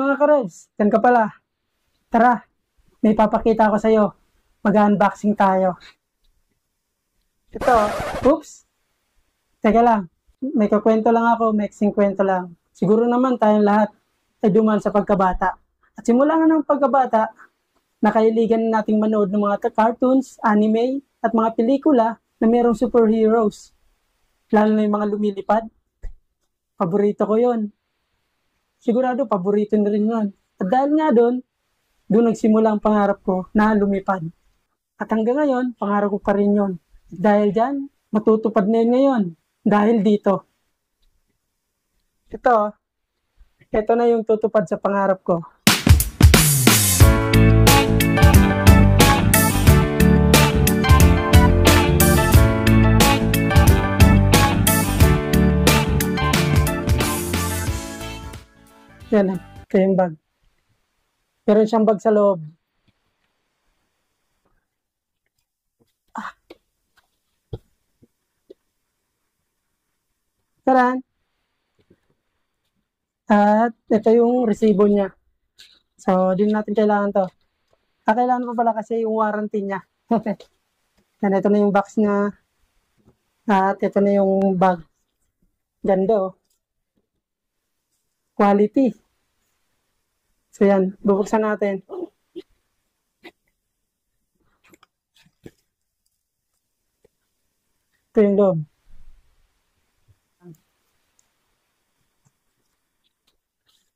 mga ka-Revs, dyan ka pala. Tara, may papakita ko sa'yo. Mag-unboxing tayo. Ito, oops. Teka lang, may kakwento lang ako, may kwento lang. Siguro naman tayong lahat ay duman sa pagkabata. At simula nga ng pagkabata, nakailigan nating manood ng mga cartoons, anime, at mga pelikula na mayroong superheroes. Lalo na yung mga lumilipad. Paborito ko yon. Sigurado, paborito na rin yun. At dahil nga doon nagsimula ang pangarap ko na lumipad. At hanggang ngayon, pangarap ko pa rin yun. At dahil dyan, matutupad na yun ngayon. Dahil dito. Ito na yung tutupad sa pangarap ko. Yan, ito yung bag. Meron siyang bag sa loob. Taran! At ito yung resibo niya. So, di natin kailangan to. Kailangan pa pala kasi yung warranty niya. Yan, ito na yung box niya. At ito na yung bag. Ganda, oh. Quality. So, yan. Bubuksan natin. Ito yung loob.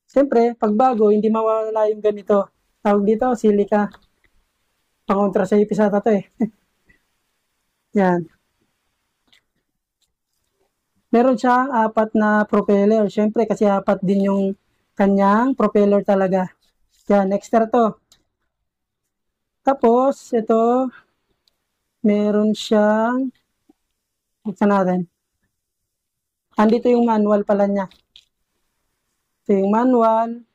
Siyempre, pag bago, hindi mawala yung ganito. Tawag dito, silica. Pangontra sa ipisata to eh. Yan. Meron siyang 4 na propeller. Siyempre, kasi 4 din yung kanyang propeller talaga. Yan, extra to. Tapos, ito, meron siyang, buksan natin. Andito yung manual pala niya. Ito yung manual.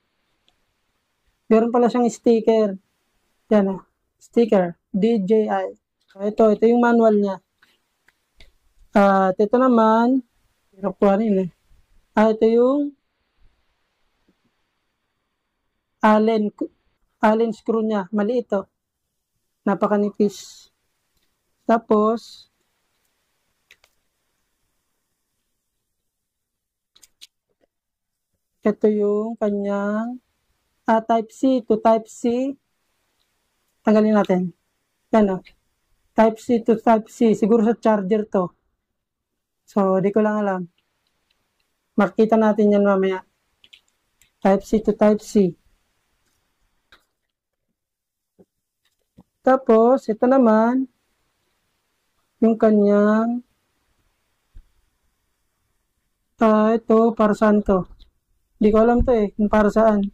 Meron pala siyang sticker. Yan, sticker, DJI. Ito yung manual niya. At ito naman, hirap ko rin eh. Ito yung Allen screw niya. Maliit to. Napakanipis. Tapos, ito yung kanyang Type C to Type C. Tanggalin natin. Yan o. Type C to Type C. Siguro sa charger to. So, di ko lang alam. Makita natin yan mamaya. Type C to Type C. Tapos, ito naman, yung kanyang, ito, para saan to? Di ko alam to eh, kung para saan.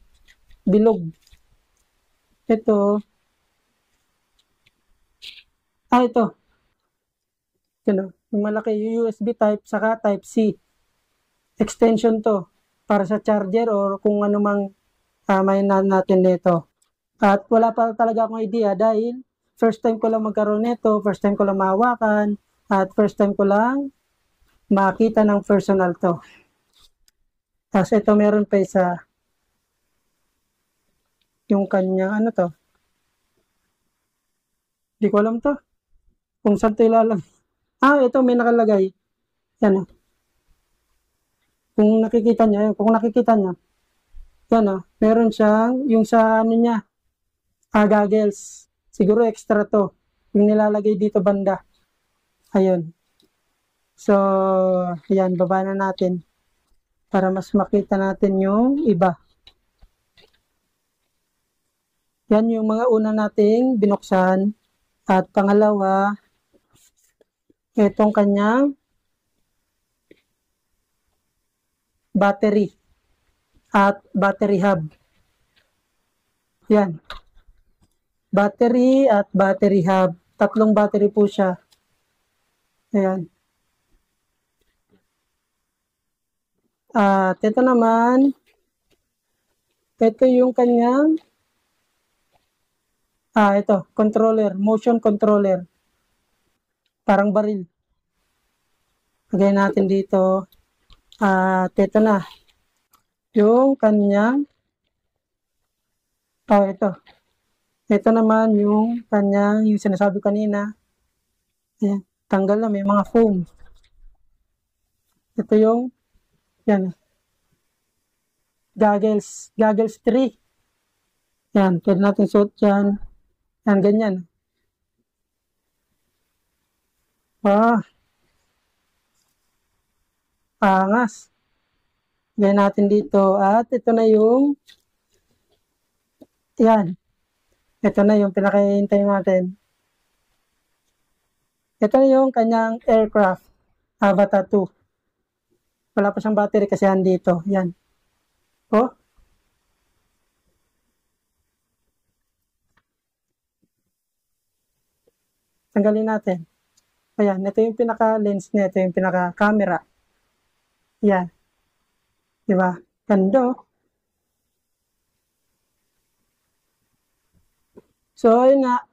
Bilog. Ito. Ito. Ito, yung malaki, yung USB type, saka Type C. Extension to, para sa charger or kung ano mang may natin nito. At wala pa talaga akong idea dahil first time ko lang magkaroon nito, first time ko lang mahawakan, at first time ko lang makita ng personal to. Tapos ito meron pa isa yung kanyang ano to. Di ko alam to. Kung saan to ilalang. Ito may nakalagay. Yan o. Kung nakikita nyo, yan o. Meron siyang, yung sa ano niya, goggles. Siguro extra to. Yung nilalagay dito banda. Ayun. So, yan, baba na natin. Para mas makita natin yung iba. Yan yung mga una nating binuksan. At pangalawa, itong kanyang battery at battery hub. Yan. Battery at battery hub. 3 battery po siya. Ayan. At ito naman, ito yung kanyang ito, controller, motion controller. Parang baril. Lagay natin dito. At ito na. Yung kanyang Oh, ito. Ito naman yung kanyang, yung sinasabi kanina. Ayan, tanggal na, may mga foam. Ito yung, yan, goggles 3. Yan, pwede natin suot yan. Yan, ganyan. Ah, angas. Gawin natin dito. At ito na yung, yan. Ito na yung pinakahihintay natin. Ito na yung kanyang aircraft, Avatar 2. Wala pa siyang battery kasi andito. Yan. Oh. Tanggalin natin. Ayan, ito yung pinaka-lens niya. Ito yung pinaka-camera. Yan. Diba? Ganda. So, ayun nga.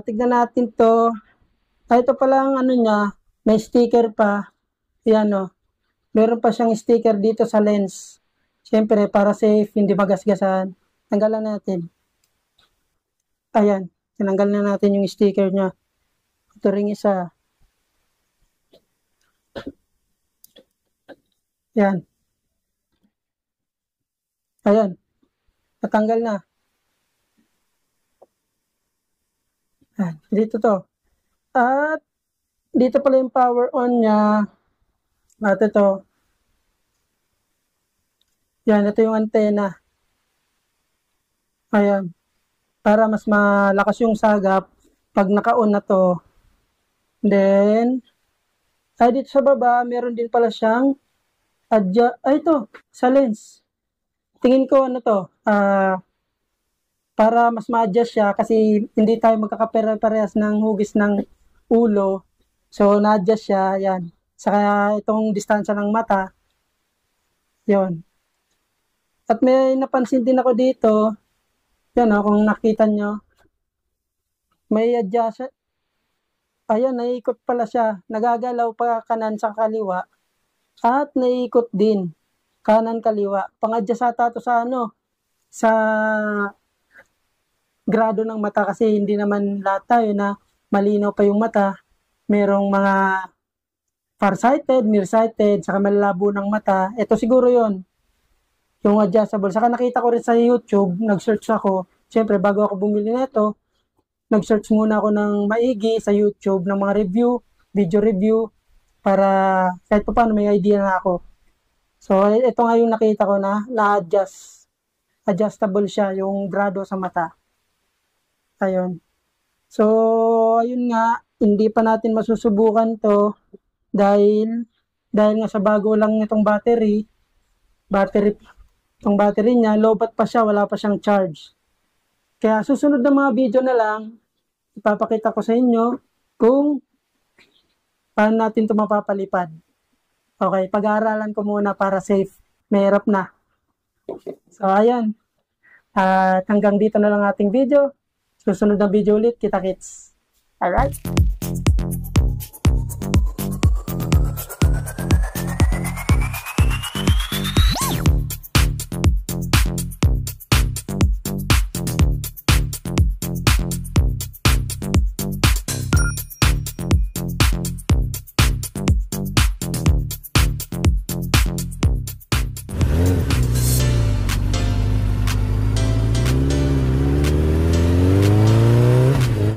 Tignan natin to. Ito palang ano niya, may sticker pa. Yan o. Meron pa siyang sticker dito sa lens. Siyempre, para safe, hindi magasgasan. Tanggalan natin. Ayan. Tinanggal na natin yung sticker niya. Ito ring isa. Yan. Ayan. Natanggal na. Ayan. Dito to. At dito pala yung power on niya. At ito. Yan. Ito yung antena. Ayan. Para mas malakas yung sagap pag naka-on na to. Then, dito sa baba, meron din pala siyang ito, sa lens. Tingin ko ano to, para mas ma-adjust siya kasi hindi tayo magkakapare-parehas ng hugis ng ulo. So, na-adjust siya, yan. Saka itong distansya ng mata, yon. At may napansin din ako dito, yan o, kung nakita nyo, may adjust, ayan, naiikot pala siya. Nagagalaw pa kanan sa kaliwa. At naiikot din. Kanan kaliwa. Pang-adjust ata to sa ano, sa grado ng mata kasi hindi naman lahat tayo na malinaw pa yung mata. Merong mga farsighted, nearsighted, saka malabo ng mata. Ito siguro yon yung adjustable. Saka nakita ko rin sa YouTube, nag-search ako. Siyempre, bago ako bumili nito, nag-search muna ako ng maigi sa YouTube ng mga review, video review, para kahit pa paano may idea na ako. So, ito nga yung nakita ko na adjustable siya, yung grado sa mata. Ayun. So, ayun nga, hindi pa natin masusubukan to dahil nga sa bago lang itong itong battery niya, lobat pa siya, wala pa siyang charge. Kaya susunod na mga video na lang, ipapakita ko sa inyo kung paano natin ito mapapalipad. Okay, pag-aaralan ko muna para safe. Mahirap na. So, ayan. At hanggang dito na lang ating video. Susunod na video ulit. Kita-kits. Alright?